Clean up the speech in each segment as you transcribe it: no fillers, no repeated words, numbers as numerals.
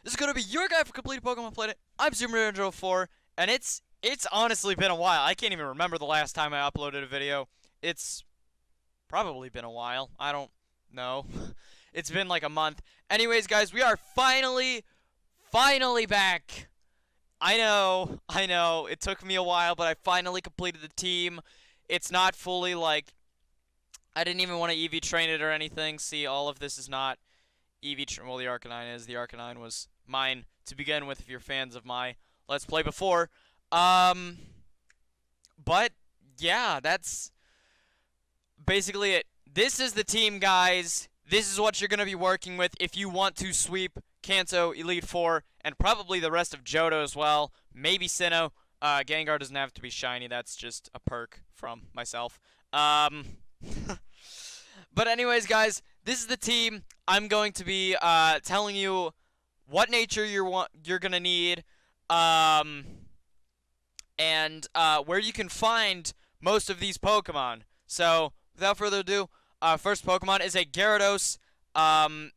This is gonna be your guide for completed Pokemon Planet. I'm Johto 4, and it's honestly been a while. I can't even remember the last time I uploaded a video. It's probably been a while. I don't know. It's been like a month. Anyways, guys, we are finally back. I know. It took me a while, but I finally completed the team. It's not fully like I didn't even want to EV train it or anything. See, all of this is not well, the Arcanine is. The Arcanine was mine to begin with, if you're fans of my Let's Play before. But, yeah, that's basically it. This is the team, guys. This is what you're going to be working with if you want to sweep Kanto Elite Four, and probably the rest of Johto as well. Maybe Sinnoh. Gengar doesn't have to be shiny. That's just a perk from myself. But anyways, guys, this is the team. I'm going to be telling you what nature you're gonna need, and where you can find most of these Pokemon. So, without further ado, first Pokemon is a Gyarados.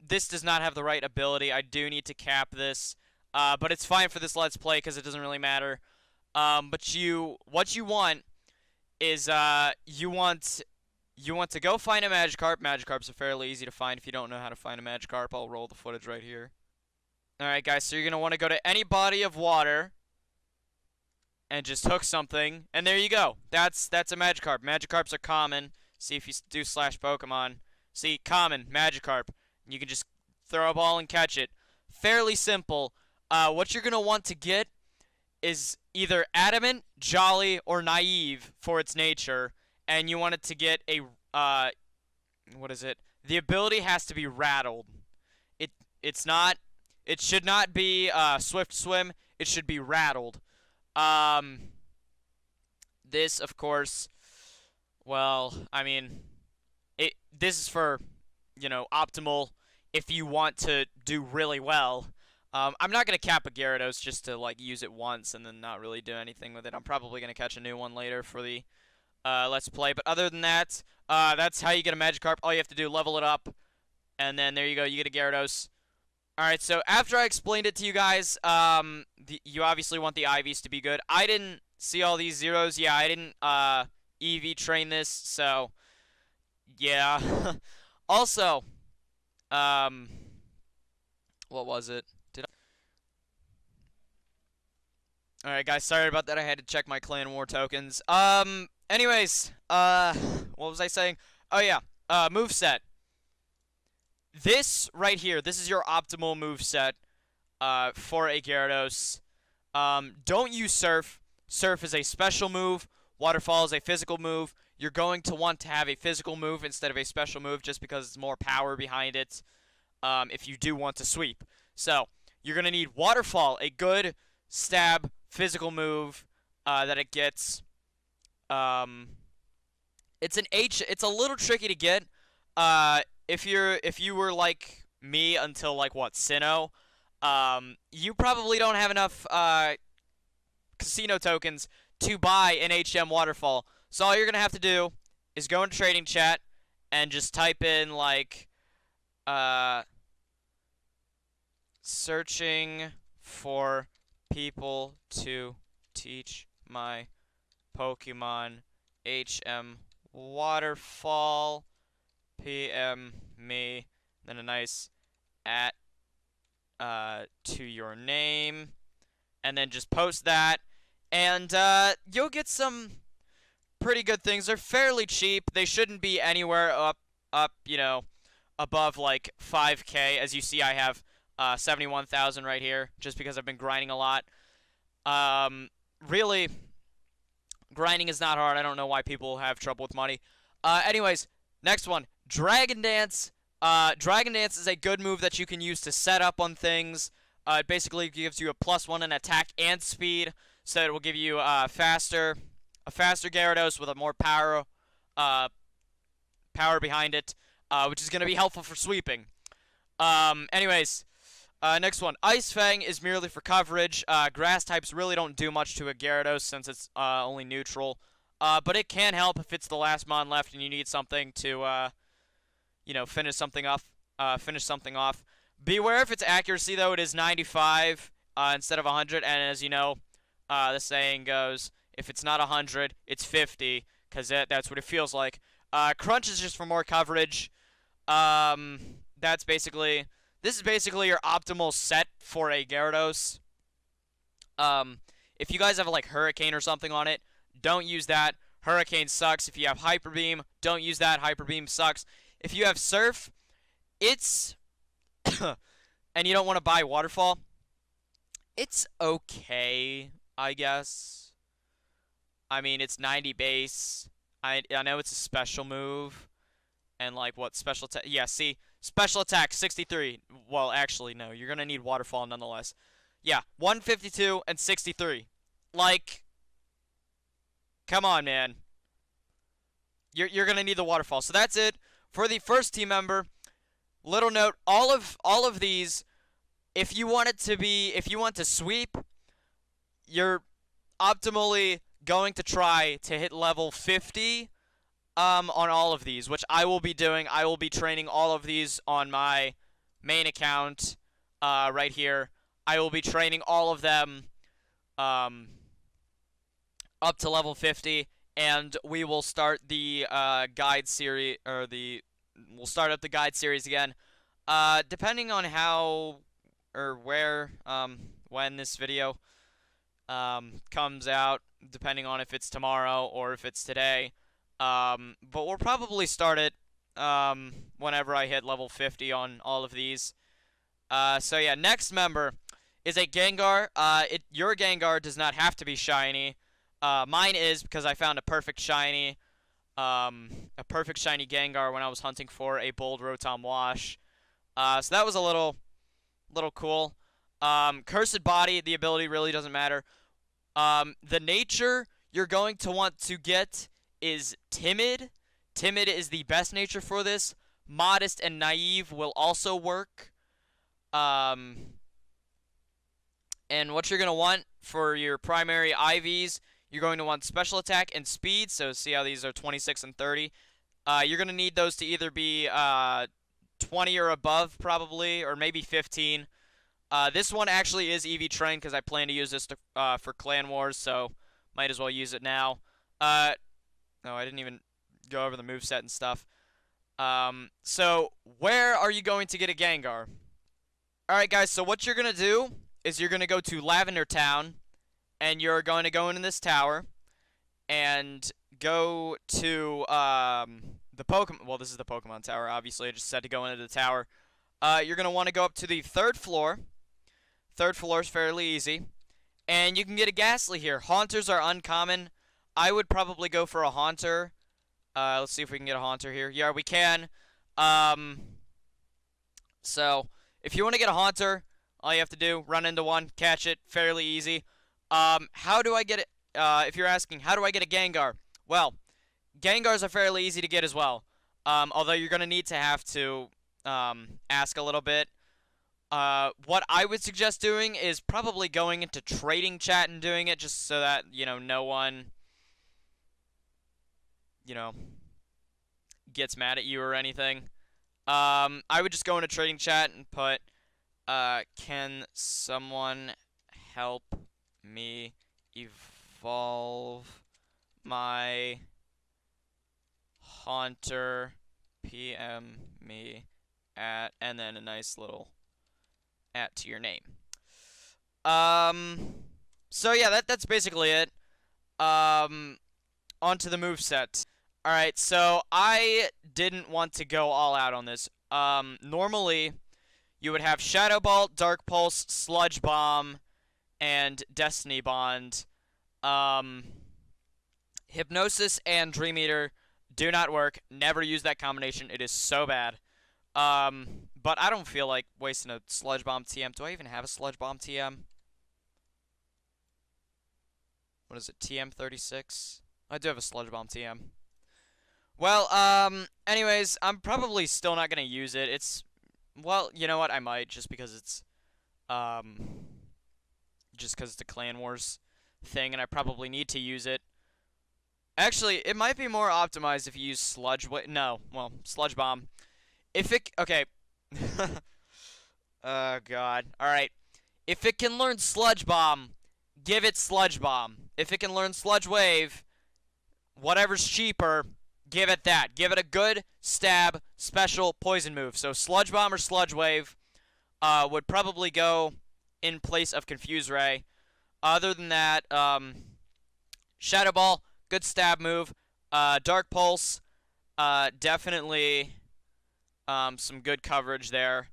This does not have the right ability. I do need to cap this, but it's fine for this Let's Play because it doesn't really matter. But what you want is you want to go find a Magikarp. Magikarps are fairly easy to find. If you don't know how to find a Magikarp, I'll roll the footage right here. Alright, guys, so you're going to want to go to any body of water and just hook something. And there you go. That's a Magikarp. Magikarps are common. See if you do slash Pokemon. See, common, Magikarp. You can just throw a ball and catch it. Fairly simple. What you're going to want to get is either Adamant, Jolly, or Naive for its nature. And you want it to get a, what is it? The ability has to be Rattled. It should not be, Swift Swim. It should be Rattled. This, of course, well, I mean, this is for, optimal if you want to do really well. I'm not going to cap a Gyarados just to, use it once and then not really do anything with it. I'm probably going to catch a new one later for the Let's Play. But other than that, that's how you get a Magikarp. All you have to do, level it up, and then there you go, you get a Gyarados. Alright, so after I explained it to you guys, you obviously want the IVs to be good. I didn't see all these zeros. Yeah, I didn't EV train this, so yeah. Also, what was it? Alright, guys, sorry about that. I had to check my Clan War tokens. Anyways, what was I saying? Oh, yeah, moveset. This right here, this is your optimal moveset for a Gyarados. Don't use Surf. Surf is a special move. Waterfall is a physical move. You're going to want to have a physical move instead of a special move just because it's more power behind it if you do want to sweep. So, you're going to need Waterfall, a good stab physical move that it gets. It's a little tricky to get. If you were like me until Sinnoh, you probably don't have enough casino tokens to buy an HM Waterfall. So all you're gonna have to do is go into trading chat and just type in searching for people to teach my Pokemon HM Waterfall. PM me, then a nice @ to your name, and then just post that, and you'll get some pretty good things. They're fairly cheap. They shouldn't be anywhere up, above 5K. As you see, I have 71,000 right here, just because I've been grinding a lot. Really, grinding is not hard. I don't know why people have trouble with money. Anyways, next one. Dragon Dance. Dragon Dance is a good move that you can use to set up on things. It basically gives you a +1 in attack and speed, so it will give you a faster Gyarados with a more power behind it, which is going to be helpful for sweeping. Anyways, next one. Ice Fang is merely for coverage. Grass types really don't do much to a Gyarados since it's only neutral, but it can help if it's the last mon left and you need something to finish something off. Beware of its accuracy, though. It is 95 instead of 100, and as you know, the saying goes, if it's not 100, it's 50, because that's what it feels like. Crunch is just for more coverage. This is basically your optimal set for a Gyarados. If you guys have, like, Hurricane or something on it, don't use that. Hurricane sucks. If you have Hyper Beam, don't use that. Hyper Beam sucks. If you have Surf, it's... and you don't want to buy Waterfall, it's okay, I guess. I mean, it's 90 base. I know it's a special move. And, like, what, special attack? Yeah, see, special attack, 63. Well, actually, no, you're going to need Waterfall nonetheless. Yeah, 152 and 63. Like, come on, man. You're going to need the Waterfall. So that's it for the first team member. Little note, all of these, if you want to sweep, you're optimally going to try to hit level 50 on all of these, which I will be doing. I will be training all of these on my main account right here. I will be training all of them up to level 50, and we will start the guide series, or we'll start up the guide series again. Depending on how or where, when this video comes out, depending on if it's tomorrow or if it's today. But we'll probably start it whenever I hit level 50 on all of these. So yeah, next member is a Gengar. Your Gengar does not have to be shiny. Mine is, because I found a perfect shiny Gengar when I was hunting for a Bold Rotom Wash. So that was a little cool. Cursed Body, the ability really doesn't matter. The nature you're going to want to get is Timid. Timid is the best nature for this. Modest and Naive will also work. And what you're going to want for your primary IVs, you're going to want Special Attack and Speed. So see how these are 26 and 30. You're going to need those to either be 20 or above, probably, or maybe 15. This one actually is EV Train because I plan to use this for Clan Wars, so might as well use it now. No, I didn't even go over the moveset and stuff. So where are you going to get a Gengar? Alright, guys, so what you're going to do is you're going to go to Lavender Town, and you're going to go into this tower, and go to the Pokemon. Well, this is the Pokemon Tower, obviously. I just said to go into the tower. You're going to want to go up to the 3rd floor. 3rd floor is fairly easy. And you can get a Ghastly here. Haunters are uncommon. I would probably go for a Haunter. Let's see if we can get a Haunter here. Yeah, we can. So, if you want to get a Haunter, all you have to do, run into one, catch it, fairly easy. How do I get it? If you're asking, how do I get a Gengar? Well, Gengars are fairly easy to get as well. Although you're going to need to ask a little bit. What I would suggest doing is probably going into trading chat and doing it, just so that, no one, gets mad at you or anything. I would just go into trading chat and put, can someone help me evolve my Haunter? PM me at, and then a nice little at to your name. So yeah, that's basically it. On to the moveset. Alright, so I didn't want to go all out on this. Normally, you would have Shadow Ball, Dark Pulse, Sludge Bomb, and Destiny Bond. Hypnosis and Dream Eater do not work. Never use that combination. It is so bad. But I don't feel like wasting a Sludge Bomb TM. Do I even have a Sludge Bomb TM? What is it? TM 36? I do have a Sludge Bomb TM. Well, anyways, I'm probably still not going to use it. It's, well, you know what? I might, just because it's a Clan Wars thing, and I probably need to use it. Actually, it might be more optimized if you use Sludge Bomb. If it, okay. Oh, God. Alright. If it can learn Sludge Bomb, give it Sludge Bomb. If it can learn Sludge Wave, whatever's cheaper, give it that. Give it a good stab special poison move. So Sludge Bomb or Sludge Wave would probably go in place of Confuse Ray. Other than that, Shadow Ball, good stab move. Dark Pulse, definitely some good coverage there.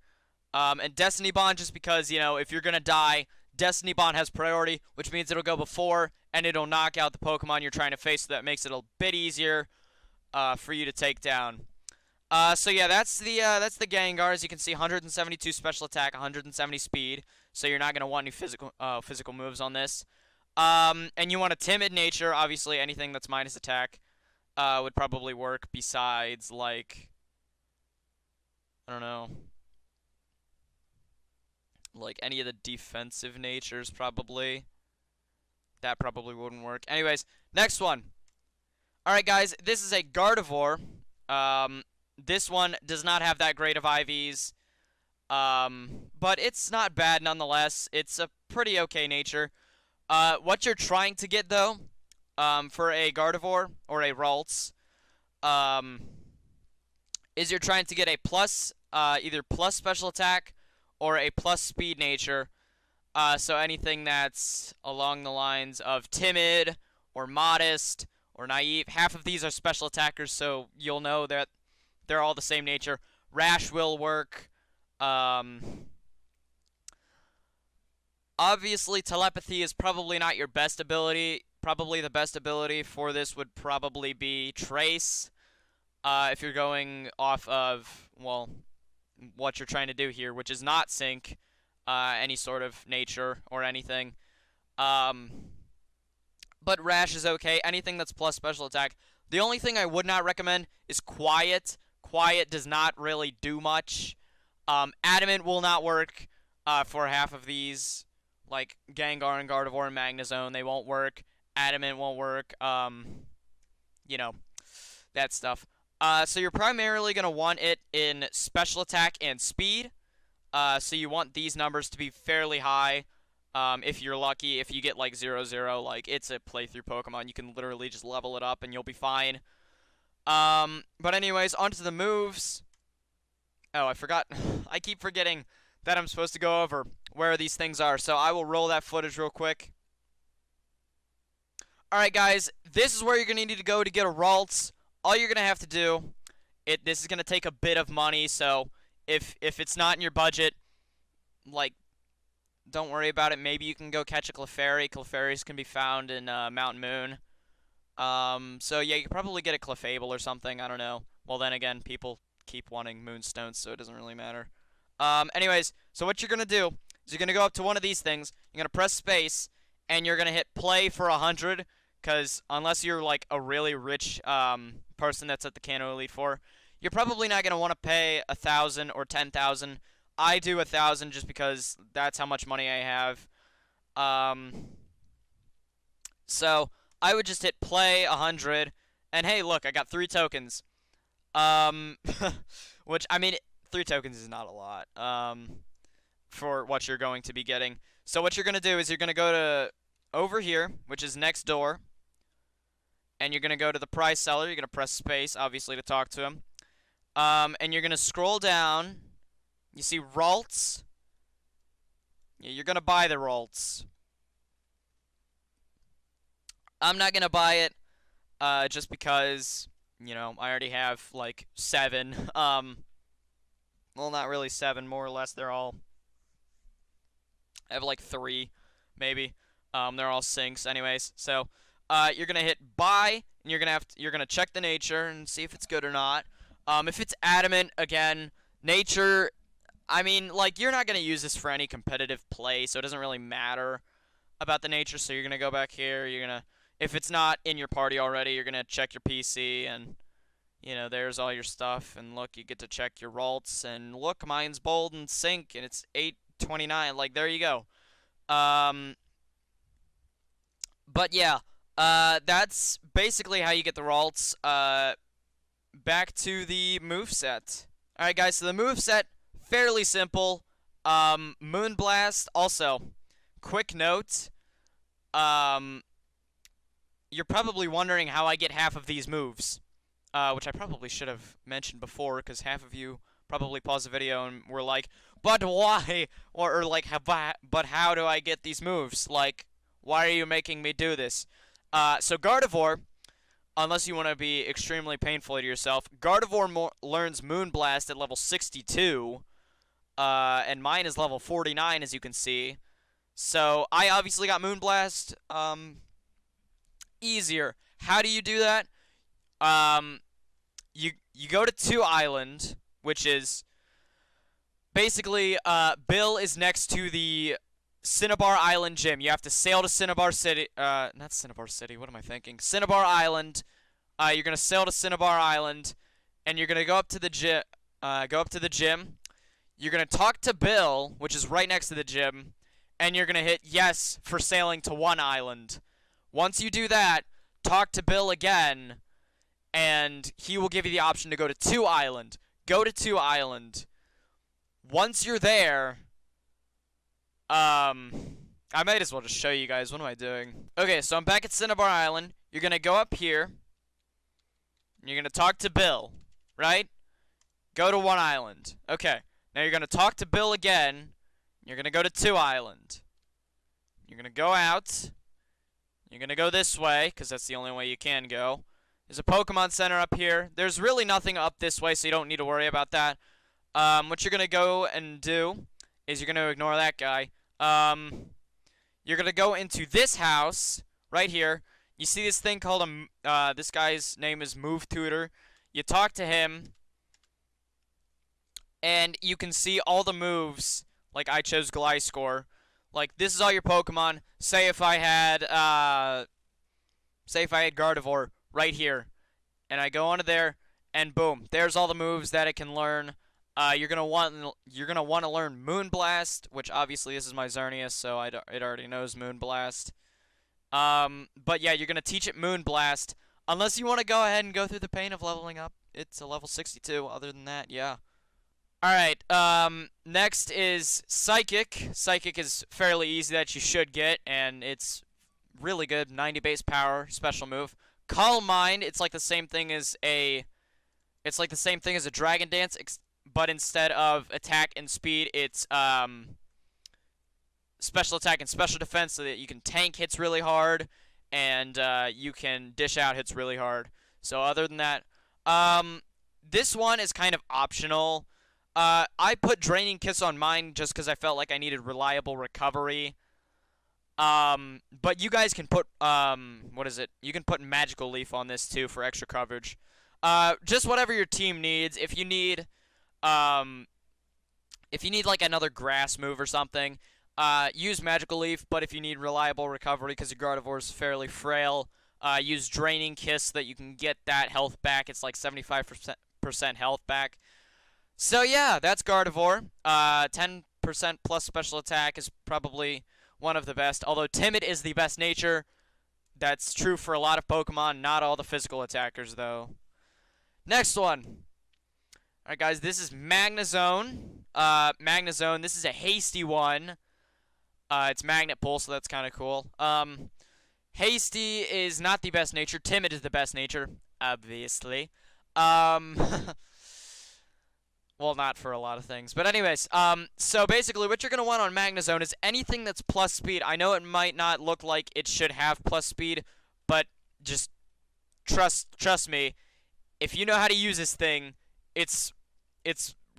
And Destiny Bond, just because, you know, if you're going to die, Destiny Bond has priority, which means it'll go before, and it'll knock out the Pokemon you're trying to face, so that makes it a bit easier for you to take down. So yeah, that's the Gengar. As you can see, 172 special attack, 170 speed, so you're not going to want any physical moves on this. And you want a timid nature. Obviously, anything that's minus attack would probably work, besides, like, I don't know, like any of the defensive natures, probably. That probably wouldn't work. Anyways, next one. Alright, guys, this is a Gardevoir. This one does not have that great of IVs, but it's not bad nonetheless. It's a pretty okay nature. What you're trying to get, though, for a Gardevoir or a Ralts, is you're trying to get a plus, either plus special attack or a plus speed nature. So anything that's along the lines of timid or modest or naive. Half of these are special attackers, so you'll know that they're all the same nature. Rash will work. Obviously, telepathy is probably not your best ability. Probably the best ability for this would probably be Trace. If you're going off of, well, what you're trying to do here, which is not Sync any sort of nature or anything. But Rash is okay. Anything that's plus special attack. The only thing I would not recommend is Quiet. Quiet does not really do much. Adamant will not work for half of these, like Gengar and Gardevoir and Magnezone. They won't work. Adamant won't work. You know, that stuff. So you're primarily going to want it in special attack and speed. So you want these numbers to be fairly high. If you're lucky, if you get like 0-0, like it's a playthrough Pokemon, you can literally just level it up and you'll be fine. But anyways, onto the moves. Oh, I forgot. I keep forgetting that I'm supposed to go over where these things are. So I will roll that footage real quick. Alright, guys. This is where you're going to need to go to get a Ralts. All you're going to have to do, this is going to take a bit of money, so if it's not in your budget, like, don't worry about it. Maybe you can go catch a Clefairy. Clefairies can be found in Mountain Moon. So yeah, you could probably get a Clefable or something. I don't know. Well, then again, people keep wanting Moonstones, so it doesn't really matter. Anyways, so what you're going to do is you're going to go up to one of these things. You're going to press space, and you're going to hit play for 100, because unless you're like a really rich person that's at the Kanto Elite Four, you're probably not going to want to pay 1,000 or 10,000. I do 1,000 just because that's how much money I have. So I would just hit play 100, and hey, look, I got 3 tokens. Which, I mean, 3 tokens is not a lot for what you're going to be getting. So what you're going to do is you're going to go to over here, which is next door, and you're going to go to the price seller. You're going to press space, obviously, to talk to him. And you're going to scroll down. You see Ralts. Yeah, you're going to buy the Ralts. I'm not going to buy it just because, you know, I already have, like, 7. Well, not really 7, more or less. They're all... I have, like, 3, maybe. They're all syncs anyways. So, you're going to hit buy, and you're going to check the nature and see if it's good or not. If it's adamant, again, nature... I mean, like, you're not going to use this for any competitive play, so it doesn't really matter about the nature. So you're going to go back here. You're going to, if it's not in your party already, you're going to check your PC, and, you know, there's all your stuff. And look, you get to check your Ralts, and look, mine's bold and sync, and it's 829. Like, there you go. But, yeah, that's basically how you get the Ralts. Back to the moveset. Alright, guys, so the moveset... fairly simple. Moonblast, also, quick note, um, you're probably wondering how I get half of these moves, which I probably should have mentioned before, because half of you probably paused the video and were like, but why? Or like, but how do I get these moves? Like, why are you making me do this? So Gardevoir, unless you want to be extremely painful to yourself, Gardevoir learns Moonblast at level 62, and mine is level 49, as you can see. So I obviously got Moonblast easier. How do you do that? You go to 2 Island, which is basically Bill is next to the Cinnabar Island gym. You have to sail to Cinnabar City. Not Cinnabar City. What am I thinking? Cinnabar Island. You're gonna sail to Cinnabar Island, and you're gonna go up to the gym. You're gonna talk to Bill, which is right next to the gym, and you're gonna hit yes for sailing to 1 island. Once you do that, talk to Bill again, and he will give you the option to go to 2 island. Go to 2 island. Once you're there, I might as well just show you guys. What am I doing? Okay, so I'm back at Cinnabar Island. You're gonna go up here. You're gonna talk to Bill, right? Go to 1 island. Okay. Now you're gonna talk to Bill again. You're gonna go to 2 island. You're gonna go out. You're gonna go this way, because that's the only way you can go. There's a Pokemon Center up here. There's really nothing up this way, so you don't need to worry about that. What you're gonna go and do is you're gonna ignore that guy. You're gonna go into this house right here. You see this thing called this guy's name is Move Tutor. You talk to him, and you can see all the moves. Like I chose Gliscor. Like this is all your Pokemon. Say if I had Gardevoir right here, and I go onto there, and boom, there's all the moves that it can learn. You're gonna want to learn Moonblast, which obviously this is my Xerneas, so it already knows Moonblast. But yeah, you're gonna teach it Moonblast, unless you want to go ahead and go through the pain of leveling up. It's a level 62. Other than that, yeah. Alright, next is Psychic. Psychic is fairly easy that you should get, and it's really good. 90 base power, special move. Calm Mind, it's like the same thing as a Dragon Dance, but instead of attack and speed, it's special attack and special defense, so that you can tank hits really hard, and you can dish out hits really hard. So other than that, this one is kind of optional. I put Draining Kiss on mine just because I felt like I needed reliable recovery. But you guys can put, You can put Magical Leaf on this too for extra coverage. Just whatever your team needs. If you need like another grass move or something, use Magical Leaf. But if you need reliable recovery because your Gardevoir is fairly frail, use Draining Kiss so that you can get that health back. It's like 75% health back. So yeah, that's Gardevoir. 10% plus special attack is probably one of the best. Although Timid is the best nature. That's true for a lot of Pokemon, not all the physical attackers though. Next one. Alright guys, this is Magnezone. Magnezone, this is a hasty one. It's Magnet Pull, so that's kind of cool. Hasty is not the best nature. Timid is the best nature, obviously. Well, not for a lot of things. But anyways, so basically what you're going to want on Magnezone is anything that's plus speed. I know it might not look like it should have plus speed, but just trust me. If you know how to use this thing, it's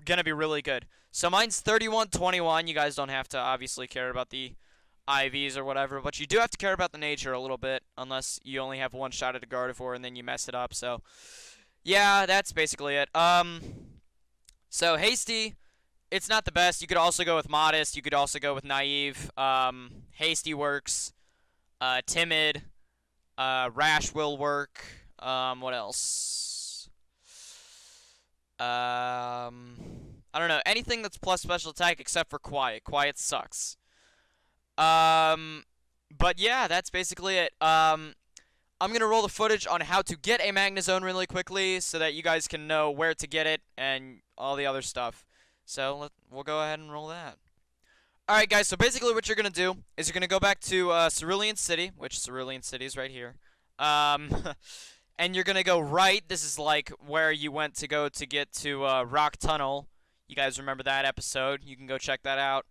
going to be really good. So mine's 31-21. You guys don't have to obviously care about the IVs or whatever, but you do have to care about the nature a little bit, unless you only have one shot at a Gardevoir and then you mess it up. So, yeah, that's basically it. So, Hasty, it's not the best. You could also go with Modest. You could also go with Naive. Hasty works. Timid. Rash will work. What else? I don't know. Anything that's plus special attack except for Quiet. Quiet sucks. But yeah, that's basically it. I'm going to roll the footage on how to get a Magnezone really quickly so that you guys can know where to get it and all the other stuff. So we'll go ahead and roll that. Alright, guys, so basically what you're going to do is you're going to go back to Cerulean City, which Cerulean City is right here. And you're going to go right. This is like where you went to go to get to Rock Tunnel. You guys remember that episode. You can go check that out.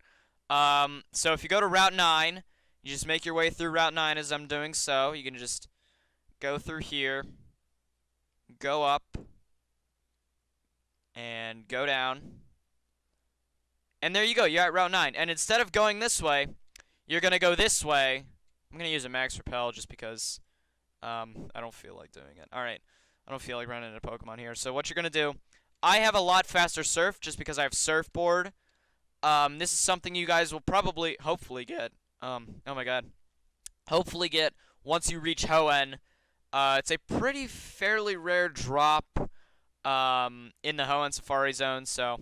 So if you go to Route 9, you just make your way through Route 9 as I'm doing so. You can just go through here, go up, and go down. And there you go, you're at Route 9. And instead of going this way, you're going to go this way. I'm going to use a Max Repel just because I don't feel like doing it. Alright, I don't feel like running into Pokemon here. So what you're going to do, I have a lot faster Surf just because I have Surfboard. This is something you guys will probably, hopefully get. Oh my god. Hopefully get once you reach Hoenn. It's a pretty fairly rare drop in the Hoenn Safari Zone, so...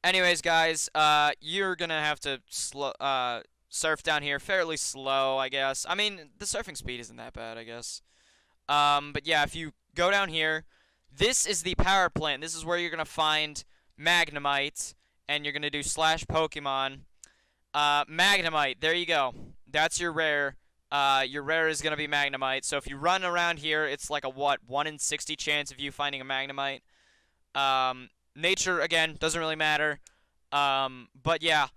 Anyways, guys, you're gonna have to surf down here fairly slow, I guess. I mean, the surfing speed isn't that bad, I guess. But yeah, if you go down here, this is the power plant. This is where you're gonna find Magnemite, and you're gonna do slash Pokemon. Magnemite, there you go. That's your rare. Your rare is gonna be Magnemite. So if you run around here, it's like a, what, 1 in 60 chance of you finding a Magnemite. Nature, again, doesn't really matter. But yeah.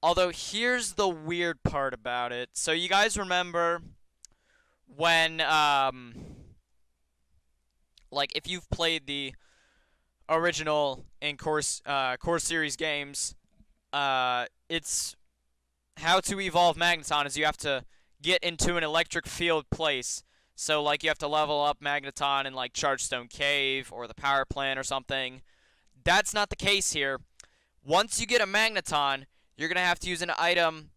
Although, here's the weird part about it. So you guys remember when, like, if you've played the original in Core Series games, it's how to evolve Magneton is you have to get into an electric field place. So, like, you have to level up Magneton in, like, Chargestone Cave or the power plant or something. That's not the case here. Once you get a Magneton, you're going to have to use an item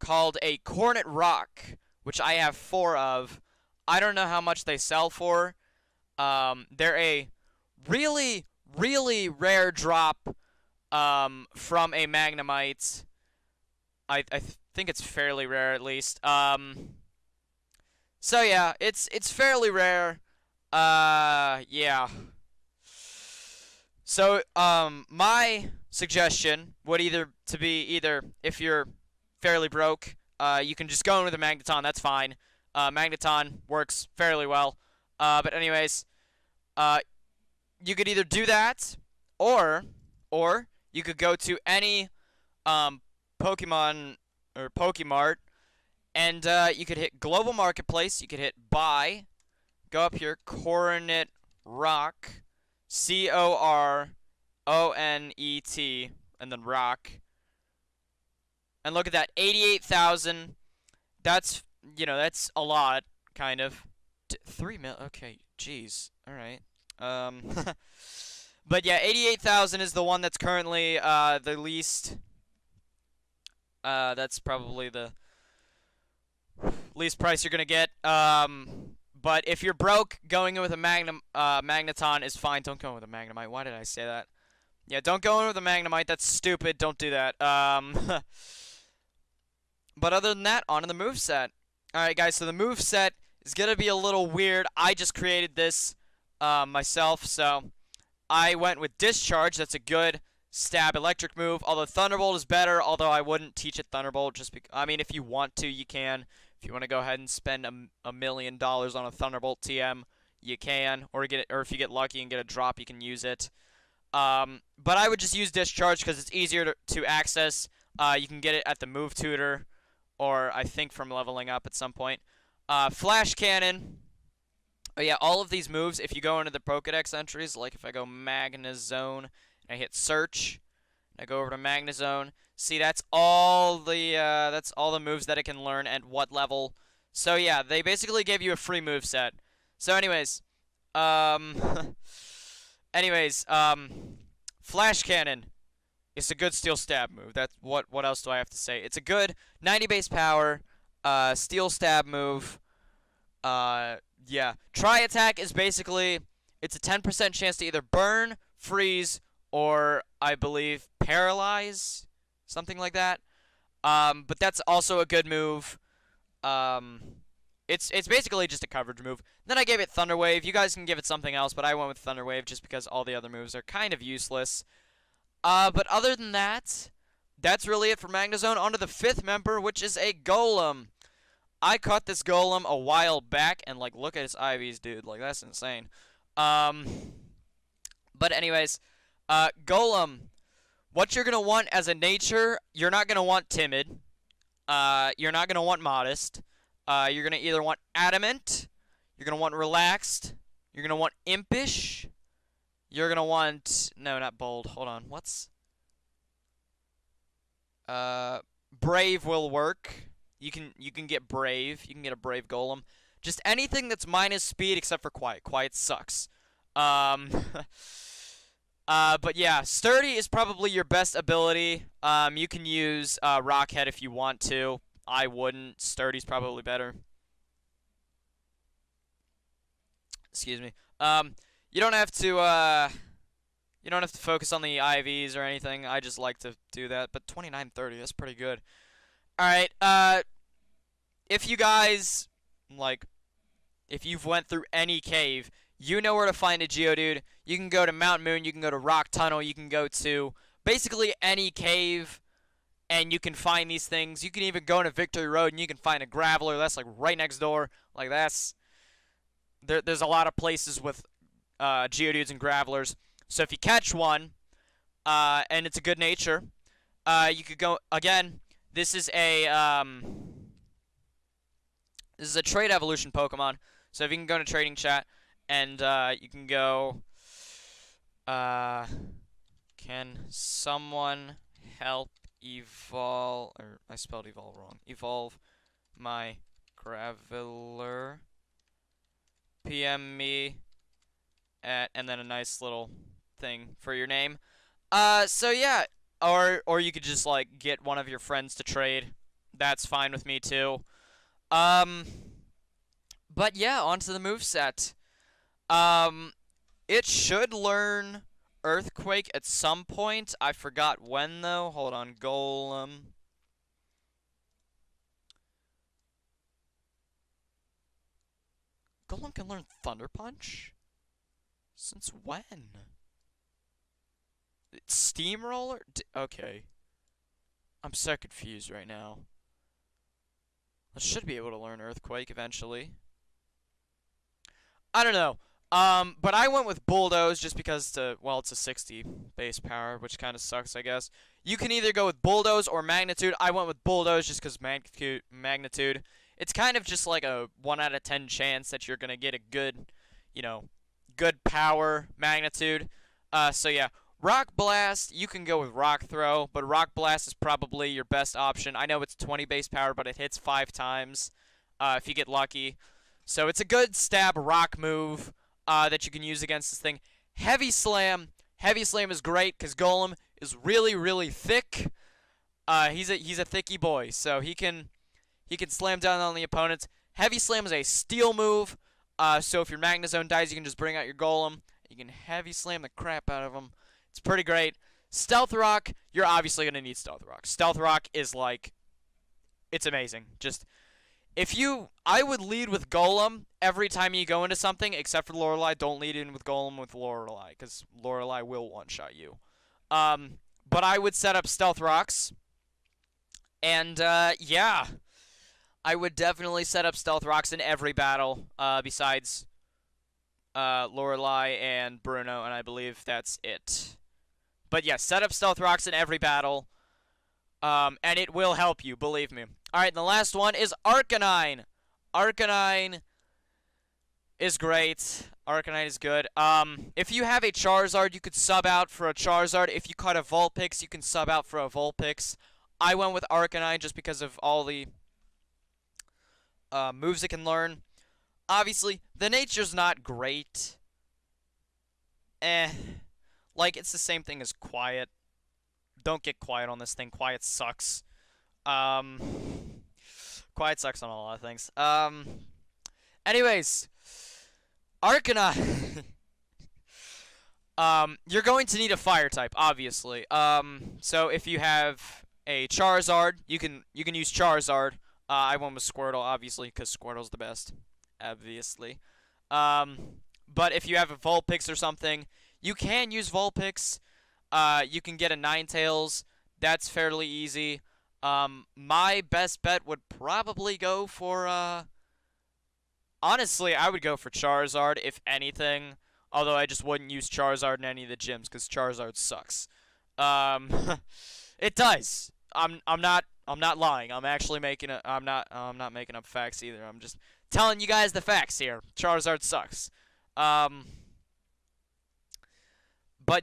called a Cornet Rock, which I have 4 of. I don't know how much they sell for. They're a really, really rare drop from a Magnemite. I think it's fairly rare, at least. So yeah, it's fairly rare. Yeah. So, my suggestion would either if you're fairly broke, you can just go in with a Magneton, that's fine. Magneton works fairly well. But anyways, you could either do that, or you could go to any, Pokemon, or Pokemart, and, you could hit Global Marketplace, you could hit Buy, go up here, Cornet Rock, Cornet, and then Rock. And look at that, 88,000. That's, you know, that's a lot, kind of. 3 mil, okay, jeez, alright. But yeah, 88,000 is the one that's currently, the least, that's probably the least price you're gonna get. But if you're broke, going in with a Magneton is fine. Don't go in with a Magnemite. Why did I say that? Yeah, don't go in with a Magnemite. That's stupid. Don't do that. But other than that, on to the moveset. Alright, guys, so the moveset is going to be a little weird. I just created this myself, so I went with Discharge. That's a good stab electric move, although Thunderbolt is better, although I wouldn't teach it Thunderbolt. Just because, I mean, if you want to, you can. If you want to go ahead and spend $1 million on a Thunderbolt TM, you can. Or if you get lucky and get a drop, you can use it. But I would just use Discharge because it's easier to access. You can get it at the Move Tutor, or I think from leveling up at some point. Flash Cannon. Oh yeah, all of these moves, if you go into the Pokedex entries, like if I go Magnezone, and I hit Search, and I go over to Magnezone, see, that's all the moves that it can learn at what level. So yeah, they basically gave you a free move set. So anyways, Flash Cannon is a good Steel Stab move. That's what else do I have to say? It's a good 90 base power Steel Stab move. Yeah. Tri Attack is basically, it's a 10% chance to either burn, freeze, or I believe paralyze, something like that. But that's also a good move. It's basically just a coverage move. Then I gave it Thunder Wave. You guys can give it something else, but I went with Thunder Wave just because all the other moves are kind of useless. But other than that, that's really it for Magnezone. On to the 5th member, which is a Golem. I caught this Golem a while back, and, like, look at its IVs, dude. Like, that's insane. But anyways, Golem, what you're going to want as a nature, you're not going to want Timid. You're not going to want Modest. You're going to either want Adamant, you're going to want Relaxed, you're going to want Impish, you're going to want... No, not Bold. Hold on. What's... Brave will work. You can get Brave. You can get a Brave Golem. Just anything that's minus speed except for Quiet. Quiet sucks. But yeah, Sturdy is probably your best ability. You can use Rock Head if you want to. I wouldn't. Sturdy's probably better. Excuse me. You don't have to focus on the IVs or anything. I just like to do that. But 2930, that's pretty good. Alright, if you guys, like, if you've went through any cave, you know where to find a Geodude. You can go to Mount Moon, you can go to Rock Tunnel, you can go to basically any cave, and you can find these things. You can even go into Victory Road, and you can find a Graveler. That's, like, right next door. Like, that's... There's a lot of places with Geodudes and Gravelers. So if you catch one, and it's a good nature, you could go, again... This is a trade evolution Pokemon. So if you can go to trading chat and you can go can someone help evolve, or I spelled evolve wrong. Evolve my Graveler. PM me and then a nice little thing for your name. So yeah, or you could just, like, get one of your friends to trade. That's fine with me, too. But yeah, onto the moveset. It should learn Earthquake at some point. I forgot when, though. Hold on, Golem. Golem can learn Thunder Punch? Since when? Steamroller? Okay. I'm so confused right now. I should be able to learn Earthquake eventually. I don't know. But I went with Bulldoze just because well, it's a 60 base power, which kind of sucks, I guess. You can either go with Bulldoze or Magnitude. I went with Bulldoze just because Magnitude. It's kind of just like a 1 out of 10 chance that you're going to get a good, good power Magnitude. So yeah. Rock Blast, you can go with Rock Throw, but Rock Blast is probably your best option. I know it's 20 base power, but it hits 5 times if you get lucky. So it's a good stab rock move that you can use against this thing. Heavy Slam. Heavy Slam is great because Golem is really, really thick. He's a thicky boy, so he can slam down on the opponents. Heavy Slam is a steal move, so if your Magnezone dies, you can just bring out your Golem. You can Heavy Slam the crap out of him. It's pretty great. Stealth Rock, you're obviously going to need Stealth Rock. Stealth Rock is like, it's amazing. Just, I would lead with Golem every time you go into something, except for Lorelei. Don't lead in with Golem with Lorelei, because Lorelei will one-shot you. But I would set up Stealth Rocks. And, yeah. I would definitely set up Stealth Rocks in every battle, besides Lorelei and Bruno, and I believe that's it. But yeah, set up Stealth Rocks in every battle, and it will help you, believe me. Alright, the last one is Arcanine. Arcanine is great. Arcanine is good. If you have a Charizard, you could sub out for a Charizard. If you caught a Vulpix, you can sub out for a Vulpix. I went with Arcanine just because of all the moves it can learn. Obviously, the nature's not great. Like, it's the same thing as Quiet. Don't get Quiet on this thing. Quiet sucks. Quiet sucks on a lot of things. Anyways, Arcanine. You're going to need a Fire type, obviously. So if you have a Charizard, you can use Charizard. I went with Squirtle, obviously, because Squirtle's the best. Obviously. But if you have a Vulpix or something, you can use Vulpix. You can get a Ninetales, That's fairly easy. My best bet would probably go for, honestly, I would go for Charizard, if anything. Although I just wouldn't use Charizard in any of the gyms, because Charizard sucks. Um, it does. I'm not lying. I'm not making up facts either. I'm just telling you guys the facts here. Charizard sucks. But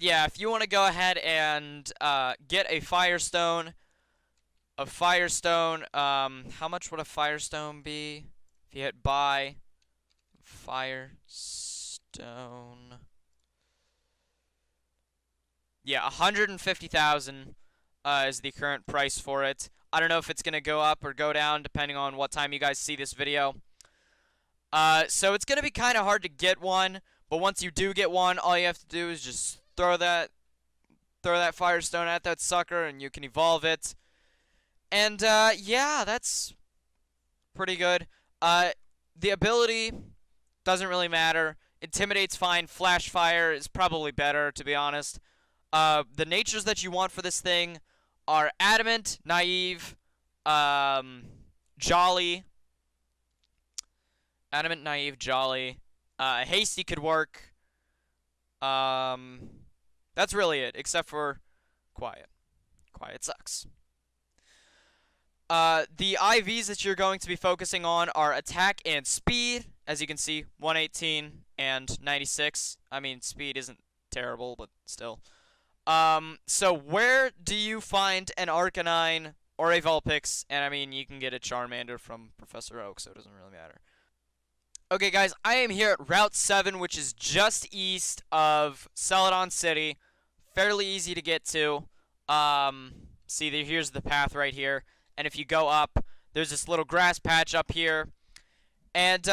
yeah, if you want to go ahead and get a Firestone, how much would a Firestone be? If you hit buy, Firestone. Yeah, 150,000 is the current price for it. I don't know if it's going to go up or go down depending on what time you guys see this video. So it's going to be kind of hard to get one, but once you do get one, all you have to do is just throw that Firestone at that sucker and you can evolve it. And yeah, that's pretty good. The ability doesn't really matter. Intimidate's fine. Flash Fire is probably better, to be honest. The natures that you want for this thing are Adamant, Naive, Jolly. Adamant, Naive, Jolly. Hasty could work. That's really it, except for Quiet. Quiet sucks. The IVs that you're going to be focusing on are Attack and Speed. As you can see, 118 and 96. I mean, Speed isn't terrible, but still. So where do you find an Arcanine or a Vulpix? And I mean, you can get a Charmander from Professor Oak, so it doesn't really matter. Okay, guys, I am here at Route 7, which is just east of Celadon City. Fairly easy to get to. See, here's the path right here. And if you go up, there's this little grass patch up here. And,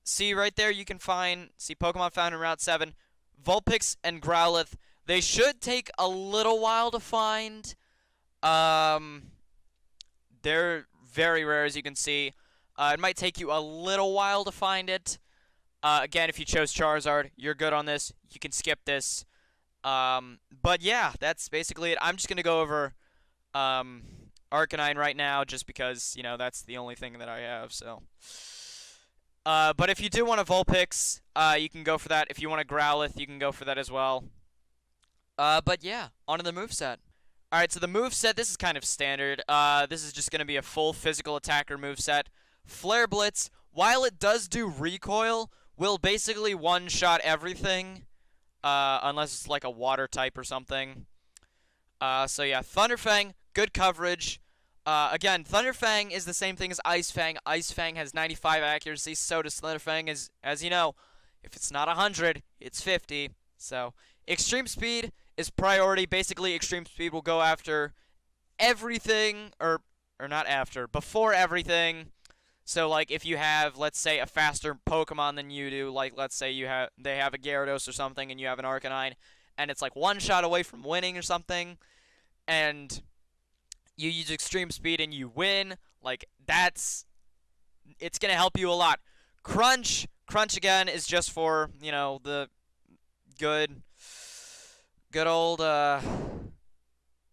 see, right there you can see Pokemon found in Route 7. Vulpix and Growlithe. They should take a little while to find. They're very rare, as you can see. It might take you a little while to find it. Again, if you chose Charizard, you're good on this. You can skip this. But yeah, that's basically it. I'm just going to go over Arcanine right now just because, you know, that's the only thing that I have, so. But if you do want a Vulpix, you can go for that. If you want a Growlithe, you can go for that as well. But yeah, on to the moveset. Alright, so the moveset, this is kind of standard. This is just going to be a full physical attacker moveset. Flare Blitz, while it does do recoil, will basically one-shot everything. Unless it's like a water type or something. So yeah, Thunder Fang, good coverage. Again, Thunder Fang is the same thing as Ice Fang. Ice Fang has 95 accuracy, so does Thunder Fang. As you know, if it's not 100, it's 50. So, Extreme Speed is priority. Basically, Extreme Speed will go after everything, or not after, before everything. So, like, if you have, let's say, a faster Pokemon than you do, like, let's say they have a Gyarados or something, and you have an Arcanine, and it's like one shot away from winning or something, and you use Extreme Speed and you win, like, it's gonna help you a lot. Crunch again is just for, you know, the good old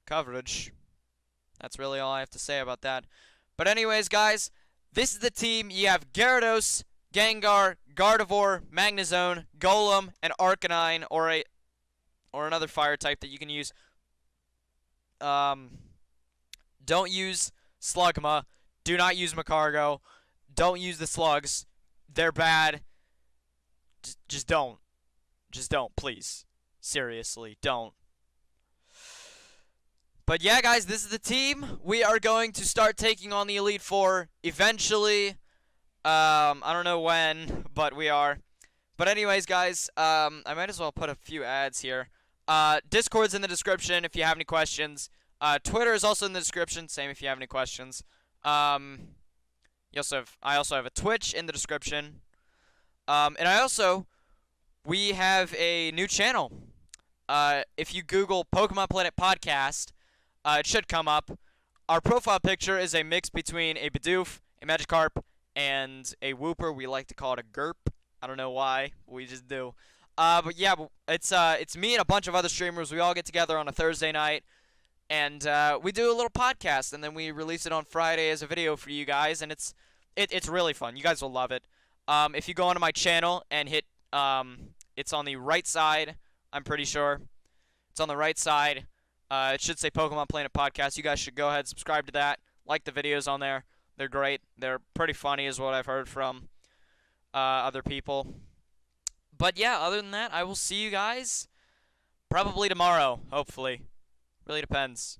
coverage. That's really all I have to say about that. But anyways, guys, this is the team. You have Gyarados, Gengar, Gardevoir, Magnezone, Golem, and Arcanine, or another fire type that you can use. Don't use Slugma. Do not use Macargo. Don't use the Slugs. They're bad. Just don't. Just don't, please. Seriously, don't. But yeah, guys, this is the team. We are going to start taking on the Elite Four eventually. I don't know when, but we are. But anyways, guys, I might as well put a few ads here. Discord's in the description if you have any questions. Twitter is also in the description. Same if you have any questions. I also have a Twitch in the description. And we have a new channel. If you Google Pokemon Planet Podcast, it should come up. Our profile picture is a mix between a Bidoof, a Magikarp, and a Wooper. We like to call it a Gerp. I don't know why. We just do. But yeah, it's me and a bunch of other streamers. We all get together on a Thursday night, and we do a little podcast, and then we release it on Friday as a video for you guys, and it's really fun. You guys will love it. If you go onto my channel and hit it's on the right side. I'm pretty sure it's on the right side. It should say Pokemon Planet Podcast. You guys should go ahead and subscribe to that. Like the videos on there. They're great. They're pretty funny, is what I've heard from other people. But yeah, other than that, I will see you guys probably tomorrow, hopefully. Really depends.